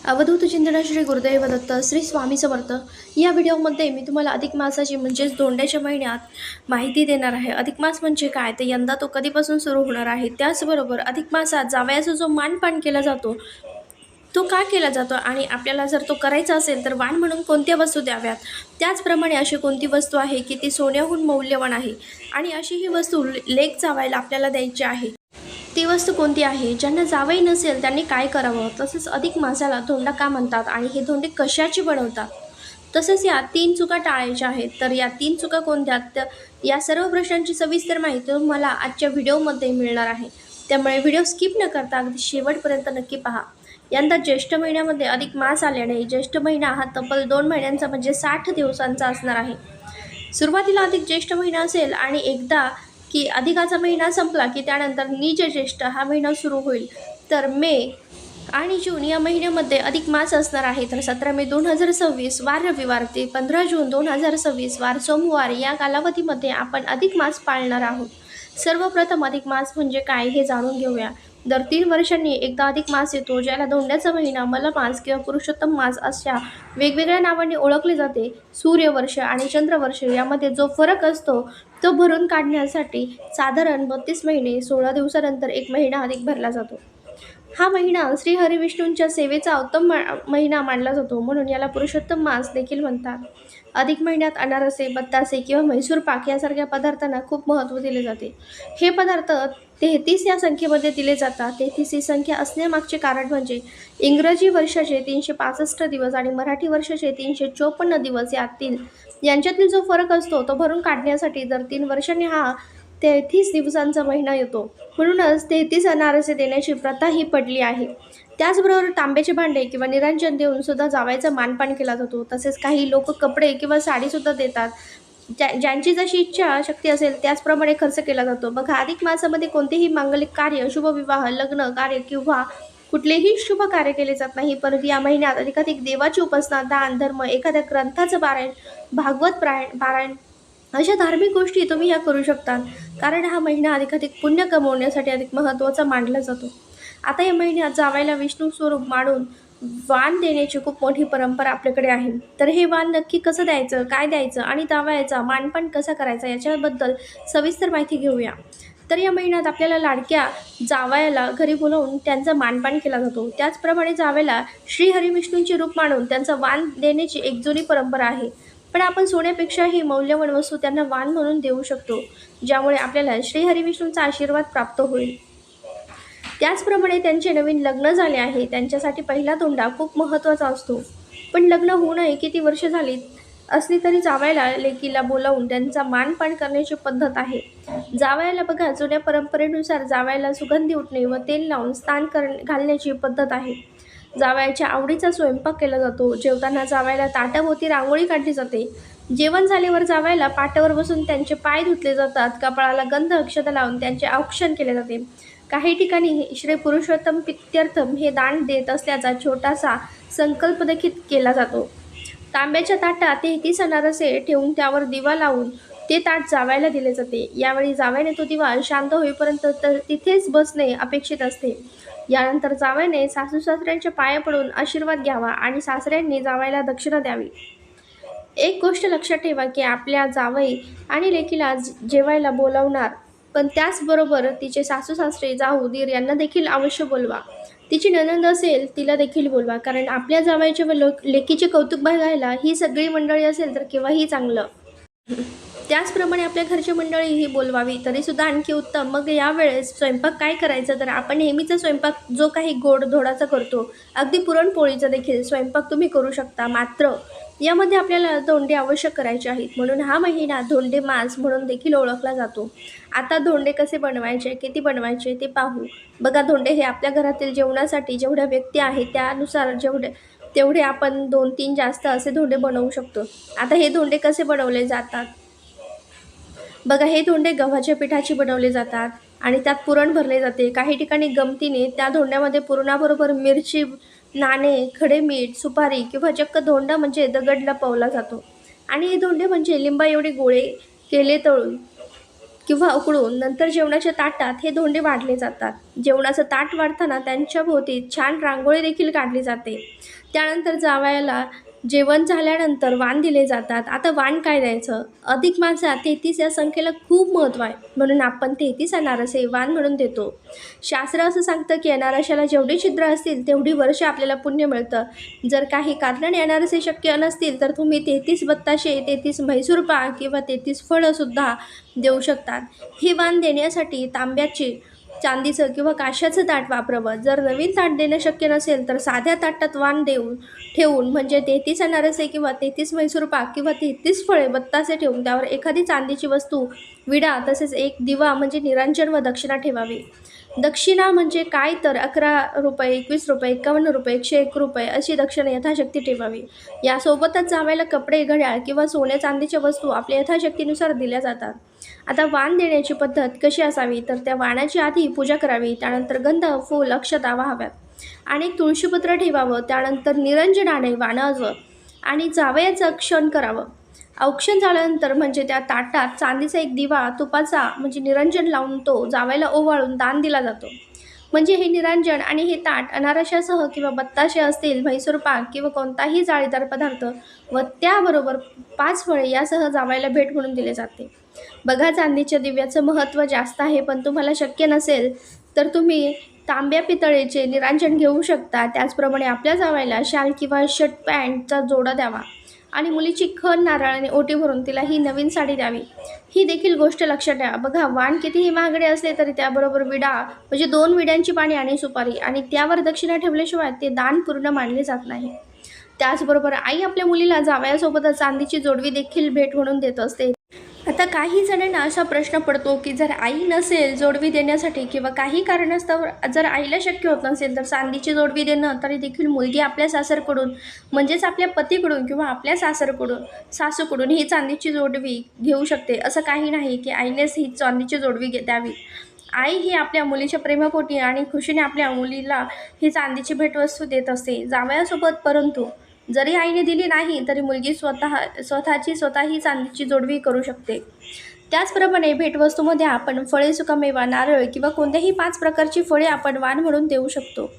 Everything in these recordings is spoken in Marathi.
अवधूत चिंतन श्री गुरुदेव दत्त श्री स्वामी समर्थ। या व्हिडिओमध्ये मी तुम्हाला अधिक मासाची म्हणजेच धोंड्याच्या महिन्यात माहिती देणार आहे। अधिक मास म्हणजे काय, ते यंदा तो कधीपासून सुरू होणार आहे, त्याचबरोबर अधिक मासात जावयाचा जो मानपान केला जातो तो का केला जातो आणि आपल्याला जर तो करायचा असेल तर वाण म्हणून कोणत्या वस्तू द्याव्यात, त्याचप्रमाणे अशी कोणती वस्तू आहे की ती सोन्याहून मौल्यवान आहे आणि अशी ही वस्तू लेक जावायला आपल्याला द्यायची आहे, ती वस्तू कोणती आहे, ज्यांना जावई नसेल त्यांनी काय करावं, तसेच अधिक मासाला धोंडा का म्हणतात आणि हे धोंडे कशाचे बनवतात, तसेच या 3 चुका टाळायच्या आहेत। तर या 3 चुका कोणत्या, तर या सर्व प्रश्नांची सविस्तर माहिती तुम्हाला आजच्या व्हिडिओमध्ये मिळणार आहे, त्यामुळे व्हिडिओ स्किप न करता अगदी शेवटपर्यंत नक्की पहा। यंदा ज्येष्ठ महिन्यामध्ये अधिक मास आल्याने ज्येष्ठ महिना हा तब्बल 2 महिन्यांचा म्हणजे 60 दिवसांचा असणार आहे। सुरुवातीला अधिक ज्येष्ठ महिना असेल आणि एकदा की अधिकाचा महिना संपला की त्यानंतर नीच ज्येष्ठ हा महिना सुरू होईल। तर मे आणि जून या महिन्यामध्ये अधिक मास असणार आहे। तर 17 मे 2026 वार रविवार ते 15 जून 2026 वार सोमवार या कालावधीमध्ये आपण अधिक मास पाळणार आहोत। सर्वप्रथम अधिक मास म्हणजे काय हे जाणून घेऊया। दर 3 वर्षांनी एकदा अधिक मास येतो, ज्याला धोंड्याचा महिना, मलमास किंवा पुरुषोत्तम मास अशा वेगवेगळ्या नावाने ओळखले जाते। सूर्यवर्ष आणि चंद्रवर्ष यामध्ये जो फरक असतो तो भरून काढण्यासाठी साधारण 32 महिने 16 दिवसानंतर एक महिना अधिक भरला जातो। हा महिना श्री हरिविष्णूंच्या सेवेचा उत्तम महिना मानला जातो, म्हणून याला पुरुषोत्तम मास देखील म्हणतात। अधिक महिन्यात अनारसे, बत्तासे किंवा म्हैसूर पाक यासारख्या पदार्थांना खूप महत्त्व दिले जाते। हे पदार्थ 33 या संख्येमध्ये दिले जातात। 33 ही संख्या असण्यामागचे कारण म्हणजे इंग्रजी वर्षाचे 365 दिवस आणि मराठी वर्षाचे 354 दिवस यांच्यातील जो फरक असतो तो भरून काढण्यासाठी दर 3 वर्षांनी हा 33 दिवसांचा महिना येतो, म्हणूनच 33 अनारसे देण्याची प्रथा ही पडली आहे। त्याचबरोबर तांब्याचे भांडे किंवा निरांजन देऊन सुद्धा जावयाचा मानपान केला जातो। तसेच काही लोक कपडे किंवा साडीसुद्धा देतात, ज्यांची जशी इच्छा शक्ती असेल त्याचप्रमाणे खर्च केला जातो। बघा, अधिक मासामध्ये कोणतेही मांगलिक कार्य, शुभ विवाह, लग्न कार्य किंवा कुठलेही शुभ कार्य केले जात नाही, परंतु या महिन्यात अधिकाधिक देवाची उपासना, दान धर्म, एखाद्या ग्रंथाचं पारायण, भागवत पारायण अशा धार्मिक गोष्टी तुम्ही ह्या करू शकता, कारण हा महिना अधिकाधिक पुण्य कमवण्यासाठी अधिक महत्त्वाचा मानला जातो। आता या महिन्यात जावयाला विष्णू स्वरूप मानून वाण देण्याची खूप मोठी परंपरा आपल्याकडे आहे। तर हे वाण नक्की कसं द्यायचं, काय द्यायचं आणि जावयाचा मानपान कसा करायचा याच्याबद्दल सविस्तर माहिती घेऊया। तर या महिन्यात आपल्याला लाडक्या जावयाला घरी बोलावून त्यांचा मानपान केला जातो। त्याचप्रमाणे जावयाला श्री हरिविष्णूंचे रूप मानून त्यांचा वाण देण्याची एक जुनी परंपरा आहे, पण आपण सोन्यापेक्षाही मौल्यवान वस्तू त्यांना वाण म्हणून देऊ शकतो, ज्यामुळे आपल्याला श्री हरिविष्णूंचा आशीर्वाद प्राप्त होईल। त्याचप्रमाणे त्यांचे नवीन लग्न झाले आहे त्यांच्यासाठी पहिला धोंडा खूप महत्त्वाचा असतो, पण लग्न होऊ नये किती वर्ष झाली असली तरी जावयाला लेकीला बोलावून त्यांचा मानपान करण्याची पद्धत आहे। जावयाला बघा, जुन्या परंपरेनुसार जावयाला सुगंधी उठणे व तेल लावून स्नान घालण्याची पद्धत आहे। जावयाच्या आवडीचा स्वयंपाक केला जातो। जेवताना जावयाला ताटाभोवती रांगोळी काढली जाते। जेवण झाल्यावर जावयाला पाटावर बसून त्यांचे पाय धुतले जातात। कपाळाला गंध अक्षता लावून त्यांचे औक्षण केले जाते। काही ठिकाणी श्री पुरुषोत्तम प्रीत्यर्थम हे दान देत असल्याचा छोटासा संकल्प देखील केला जातो। तांब्याच्या ताटात 33 अनारसे ठेवून त्यावर दिवा लावून ते ताट जावयाला दिले जाते। यावेळी जावयाने तो दिवा शांत होईपर्यंत तिथेच बसणे अपेक्षित असते। यानंतर जावयाने सासू सासऱ्यांच्या पाया पडून आशीर्वाद घ्यावा आणि सासऱ्यांनी जावयाला दक्षिणा द्यावी। एक गोष्ट लक्षात ठेवा की आपल्या जावई आणि लेकीला जेवायला बोलावणार, पण त्याचबरोबर तिचे सासू सासरे, जाऊ दीर यांना देखील अवश्य बोलवा। तिची नणंद असेल तिला देखील बोलवा, कारण आपल्या जावयाचे व लेकीचे कौतुक बघायला ही सगळी मंडळी असेल तर केव्हाही चांगलं। त्याचप्रमाणे आपल्या घरची मंडळी ही बोलवावी तरीसुद्धा आणखी उत्तम। मग यावेळेस स्वयंपाक काय करायचं, तर आपण नेहमीचा स्वयंपाक जो काही गोड धोडाचा करतो, अगदी पुरणपोळीचा देखील स्वयंपाक तुम्ही करू शकता, मात्र यामध्ये आपल्याला धोंडे आवश्यक करायचे आहेत, म्हणून हा महिना धोंडे मास म्हणून देखील ओळखला जातो। आता धोंडे कसे बनवायचे, किती बनवायचे ते पाहू। बघा, धोंडे हे आपल्या घरातील जेवणासाठी जेवढ्या व्यक्ती आहेत त्यानुसार तेवढे आपण 2-3 जास्त असे धोंडे बनवू शकतो। आता हे धोंडे कसे बनवले जातात बघा, हे धोंडे गव्हाच्या पिठाची बनवले जातात आणि त्यात पुरण भरले जाते। काही ठिकाणी गमतीने त्या धोंड्यामध्ये पुरणाबरोबर मिरची, नाणे, खडे मीठ, सुपारी किंवा चक्क धोंडा म्हणजे दगड लपवला जातो आणि हे धोंडे म्हणजे लिंबा एवढे गोळे केले तळून किंवा उकळून नंतर जेवणाच्या ताटात हे धोंडे वाढले जातात. जेवणाचं ताट वाढताना त्यांच्या भोवती छान रांगोळी देखील काढली जाते. त्यानंतर जावयाला जेवण झाल्यानंतर वाण दिले जातात. आता वाण काय द्यायचं? अधिक मासात 33 या संख्येला खूप महत्त्व आहे, म्हणून आपण 33 अनारसे वाण म्हणून देतो. शास्त्र असं सांगतं की अनारशाला जेवढी छिद्र असतील तेवढी वर्ष आपल्याला पुण्य मिळतं. जर काही कारणाने अनारसे शक्य नसतील तर तुम्ही 33 बत्ताशे, 33 म्हैसूर पाक किंवा 33 फळंसुद्धा देऊ शकतात. हे वाण देण्यासाठी तांब्याचे, चांदीचं किंवा काश्याचं ताट वापरावं. जर नवीन ताट देणं शक्य नसेल तर साध्या ताटात वाण ठेवून म्हणजे 33 अनारसे किंवा 33 म्हैसूर पाक किंवा 33 फळे बत्तासे ठेवून त्यावर एखादी चांदीची वस्तू, विडा तसेच एक दिवा म्हणजे निरांजन व दक्षिणा ठेवावी. दक्षिणा म्हणजे काय तर 11 रुपये, 21 रुपये, 51 रुपये, 101 रुपये अशी दक्षिणा यथाशक्ती ठेवावी. यासोबतच जावयाला कपडे, घड्याळ किंवा सोने चांदीच्या वस्तू आपल्या यथाशक्तीनुसार दिल्या जातात. आता वाण देण्याची पद्धत कशी असावी तर त्या वाणाची आधी पूजा करावी. त्यानंतर गंध, फूल, अक्षता वाहाव्यात आणि तुळशीपत्र ठेवावं. त्यानंतर निरंजनाने वाणावं आणि जावयाचं औक्षण करावं. औक्षण झाल्यानंतर म्हणजे त्या ताटात चांदीचा एक दिवा तुपाचा म्हणजे निरंजन लावून तो जावयाला ओवाळून दान दिला जातो. म्हणजे हे निरंजन आणि हे ताट अनारशासह किंवा बत्ताशे असतील, म्हैसूर पाक किंवा कोणताही जाळीदार पदार्थ व त्याबरोबर 5 फळे यासह जावयाला भेट म्हणून दिले जाते. बघा, चांदीच्या दिव्याचं महत्त्व जास्त आहे, पण तुम्हाला शक्य नसेल तर तुम्ही तांब्या पितळेचे निरांजन घेऊ शकता. त्याचप्रमाणे आपल्या जावयाला शाल किंवा शर्ट पॅन्टचा जोडा द्यावा आणि मुलीची खण नारळाने ओटी भरून तिला ही नवीन साडी द्यावी. ही देखील गोष्ट लक्षात ठेवा. बघा, वाण कितीही महागडे असले तरी त्याबरोबर विडा म्हणजे 2 विड्यांची पाने आणि सुपारी आणि त्यावर दक्षिणा ठेवल्याशिवाय ते दान पूर्ण मानले जात नाही. त्याचबरोबर आई आपल्या मुलीला जावयासोबतच चांदीची जोडवी देखील भेट म्हणून देत असते. आता काही जणांना असा प्रश्न पडतो की जर आई नसेल जोडवी देण्यासाठी किंवा काही कारणास्तव जर आईला शक्य होत नसेल तर चांदीची जोडवी देणं तरी देखील मुलगी आपल्या सासरकडून म्हणजेच आपल्या पतीकडून किंवा आपल्या सासूकडून ही चांदीची जोडवी घेऊ शकते. असं काही नाही की आईनेच ही चांदीची जोडवी द्यावी. आई ही आपल्या मुलीच्या प्रेमापोटी आणि खुशीने आपल्या मुलीला ही चांदीची भेटवस्तू देत असते जावयासोबत. परंतु जरी आईने दिली नाही तरी मुलगी स्वतःही चांदीची जोडवी करू शकते. त्याचप्रमाणे भेटवस्तूमध्ये आपण फळे, सुकामेवा, नारळ किंवा कोणत्याही 5 प्रकारची फळे आपण वाण म्हणून देऊ शकतो.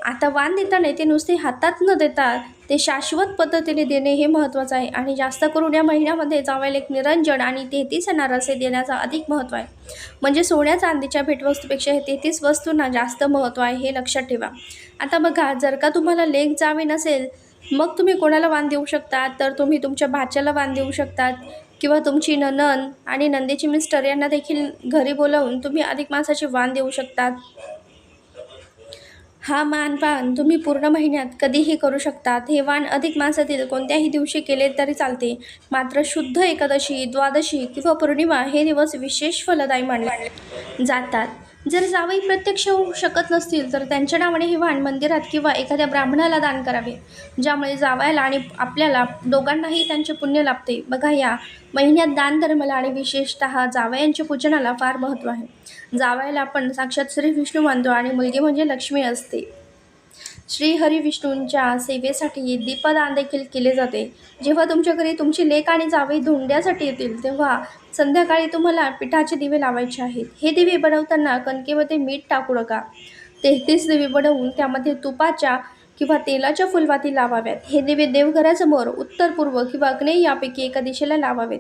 आता वाण देताना ते नुसते हातात न देता ते शाश्वत पद्धतीने देणे हे महत्त्वाचं आहे आणि जास्त करून या महिन्यामध्ये जावयाला एक निरंजन आणि 33 अनारसे देण्याचा अधिक महत्त्व आहे. म्हणजे सोन्या चांदीच्या भेटवस्तूपेक्षा हे 33 वस्तूंना जास्त महत्त्व आहे, हे लक्षात ठेवा. आता बघा, जर का तुम्हाला लेक जावे नसेल मग तुम्ही कोणाला वाण देऊ शकता तर तुम्ही तुमच्या भाच्याला वाण देऊ शकतात किंवा तुमची नणंद आणि नंदेची मिस्टर यांना देखील घरी बोलावून तुम्ही अधिक मासाचे वाण देऊ शकतात. हा वाण तुम्ही पूर्ण महिन्यात कधीही करू शकतात. हे वाण अधिक मासातील कोणत्याही दिवशी केले तरी चालते, मात्र शुद्ध एकादशी, द्वादशी किंवा पौर्णिमा हे दिवस विशेष फलदायी मानले जातात. जर जावई प्रत्यक्ष होऊ शकत नसतील तर त्यांच्या नावाने हे वाण मंदिरात किंवा एखाद्या ब्राह्मणाला दान करावे, ज्यामुळे जावयाला आणि आपल्याला दोघांनाही त्यांचे पुण्य लाभते. बघा, या महिन्यात दानधर्माला आणि विशेषतः जावयांच्या पूजनाला फार महत्त्व आहे. जावयाला आपण साक्षात श्री विष्णू मानतो आणि मुलगी म्हणजे लक्ष्मी असते. श्री हरी विष्णूंच्या सेवेसाठी दीपदान देखील केले जाते. जेव्हा तुमच्या घरी तुमची लेक आणि जावई धोंड्यासाठी येतील तेव्हा संध्याकाळी तुम्हाला पिठाचे दिवे लावायचे आहेत. हे दिवे बनवताना कणकेमध्ये मीठ टाकू नका. 33 दिवे बनवून त्यामध्ये तुपाच्या किंवा तेलाच्या फुलवाती लावाव्यात. हे दिवे देवघरासमोर, उत्तर, पूर्व किंवा आग्नेय यापैकी एका दिशेला लावावेत.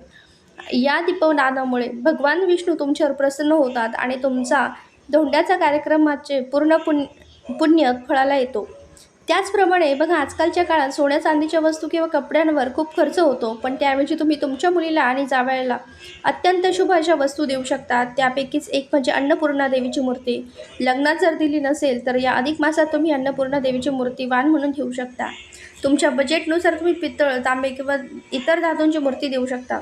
या दीपदानामुळे भगवान विष्णू तुमच्यावर प्रसन्न होतात आणि तुमचा धोंड्याचा कार्यक्रमाचे पूर्ण पुण्य फळाला येतो. त्याचप्रमाणे बघा, आजकालच्या काळात सोन्या चांदीच्या वस्तू किंवा कपड्यांवर खूप खर्च होतो, पण त्याऐवजी तुम्ही तुमच्या मुलीला आणि जावयाला अत्यंत शुभ अशा वस्तू देऊ शकता. त्यापैकीच एक म्हणजे अन्नपूर्णा देवीची मूर्ती. लग्नात जर दिली नसेल तर या अधिक मासात तुम्ही अन्नपूर्णा देवीची मूर्ती वाण म्हणून घेऊ शकता. तुमच्या बजेटनुसार तुम्ही पितळ, तांबे किंवा इतर धातूंची मूर्ती देऊ शकता.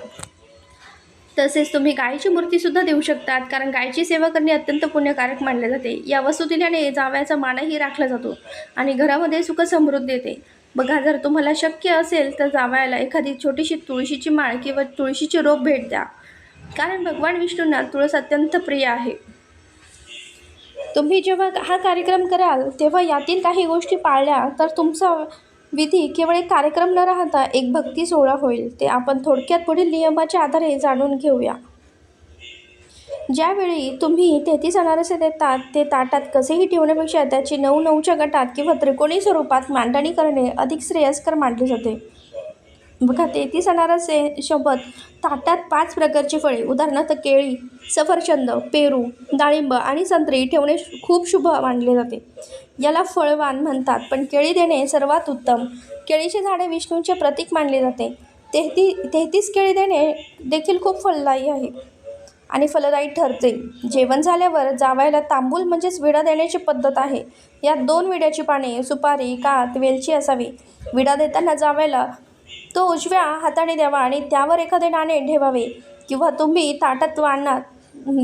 तसेच तुम्ही गायीची मूर्तीसुद्धा देऊ शकतात, कारण गायीची सेवा करणे अत्यंत पुण्यकारक मानले जाते. या वस्तू दिल्याने जावयाचा मानही राखला जातो आणि घरामध्ये सुख समृद्धी येते. बघा, जर तुम्हाला शक्य असेल तर जावयाला एखादी छोटीशी तुळशीची माळ किंवा तुळशीची रोप भेट द्या, कारण भगवान विष्णूंना तुळस अत्यंत प्रिय आहे. तुम्ही जेव्हा हा कार्यक्रम कराल तेव्हा यातील काही गोष्टी पाळल्या तर तुमचा विधी केवळ एक कार्यक्रम न राहता एक भक्ती सोहळा होईल. ते आपण थोडक्यात पुढील नियमाच्या आधारे जाणून घेऊया. ज्यावेळी तुम्ही 33 अनारसे देतात ते ताटात कसेही ठेवण्यापेक्षा त्याची 9-9च्या गटात किंवा त्रिकोणी स्वरूपात मांडणी करणे अधिक श्रेयस्कर मानले जाते. बघा 33 अनारसे सोबत ताटात 5 प्रकारची फळे उदाहरणार्थ केळी, सफरचंद, पेरू, डाळिंब आणि संत्री ठेवणे खूप शुभ मानले जाते. याला फळवाण म्हणतात, पण केळी देणे सर्वात उत्तम. केळीचे झाडे विष्णूंचे प्रतीक मानले जाते. 33 केळी देणे देखील खूप फलदायी आहे आणि फलदायी ठरते. जेवण झाल्यावर जावयाला तांबूल म्हणजेच विडा देण्याची पद्धत आहे. यात 2 विड्याची पाने, सुपारी, कात, वेलची असावी. विडा देताना जावयाला तो उजव्या हाताने द्यावा आणि त्यावर एखादे नाणे ठेवावे किंवा तुम्ही ताटात वाढणार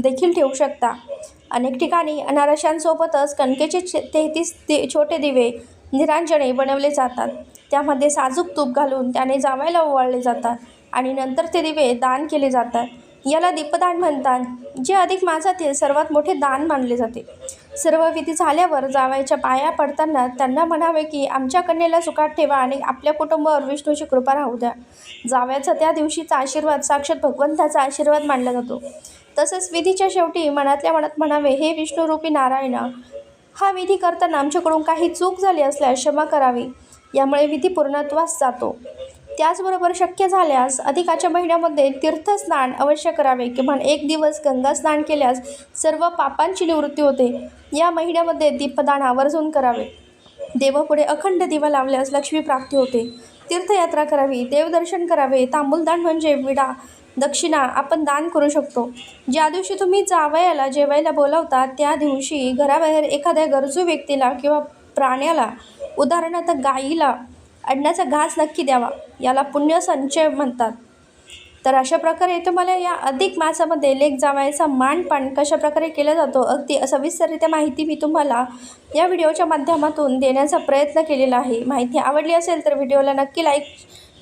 देखील ठेवू शकता. अनेक ठिकाणी अनारशांसोबतच कणकेचे 33 छोटे दिवे निरांजने बनवले जातात. त्यामध्ये साजूक तूप घालून त्याने जावयाला ओवाळले जातात आणि नंतर ते दिवे दान केले जातात. याला दीपदान म्हणतात, जे अधिक मासातील सर्वात मोठे दान मानले जाते. सर्व विधी झाल्यावर जावयाच्या पाया पडताना त्यांना म्हणावे की आमच्या कन्येला सुखात ठेवा आणि आपल्या कुटुंबावर विष्णूची कृपा राहू द्या. जावयाचा त्या दिवशीचा आशीर्वाद साक्षात भगवंताचा आशीर्वाद मानला जातो. तसंच विधीच्या शेवटी मनातल्या मनात म्हणावे, हे विष्णुरूपी नारायणा, हा विधी करताना आमच्याकडून काही चूक झाली असल्यास क्षमा करावी. यामुळे विधी पूर्णत्वास जातो. त्याचबरोबर शक्य झाल्यास अधिकाच्या महिन्यामध्ये तीर्थस्नान अवश्य करावे. किमान 1 दिवस गंगा स्नान केल्यास सर्व पापांची निवृत्ती होते. या महिन्यामध्ये दीपदान आवर्जून करावे. देवापुढे अखंड दिवा लावल्यास लक्ष्मी प्राप्ती होते. तीर्थयात्रा करावी, देवदर्शन करावे. तांबूलदान म्हणजे विडा, दक्षिणा आपण दान करू शकतो. ज्या दिवशी तुम्ही जावयाला जेवायला बोलावता त्या दिवशी घराबाहेर एखाद्या गरजू व्यक्तीला किंवा प्राण्याला उदाहरणार्थ गाईला अन्नाचा घास नक्की द्यावा. याला पुण्य संचय म्हणतात. तर अशा प्रकारे तुम्हाला या अधिक मासामध्ये लेक जावयाचा मानपान कशाप्रकारे केला जातो अगदी सविस्तररित्या माहिती मी तुम्हाला या व्हिडिओच्या माध्यमातून देण्याचा प्रयत्न केलेला आहे. माहिती आवडली असेल तर व्हिडिओला नक्की लाईक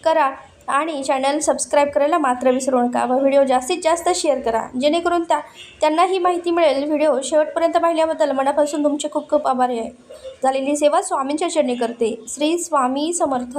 करा आणि चॅनल सबस्क्राईब करायला मात्र विसरू नका व व्हिडिओ जास्तीत जास्त शेअर करा, जेणेकरून त्यांना ही माहिती मिळेल. व्हिडिओ शेवटपर्यंत पाहिल्याबद्दल मनापासून तुमचे खूप खूप आभारी आहे. झालेली सेवा स्वामींच्या चरणी करते. श्री स्वामी समर्थ.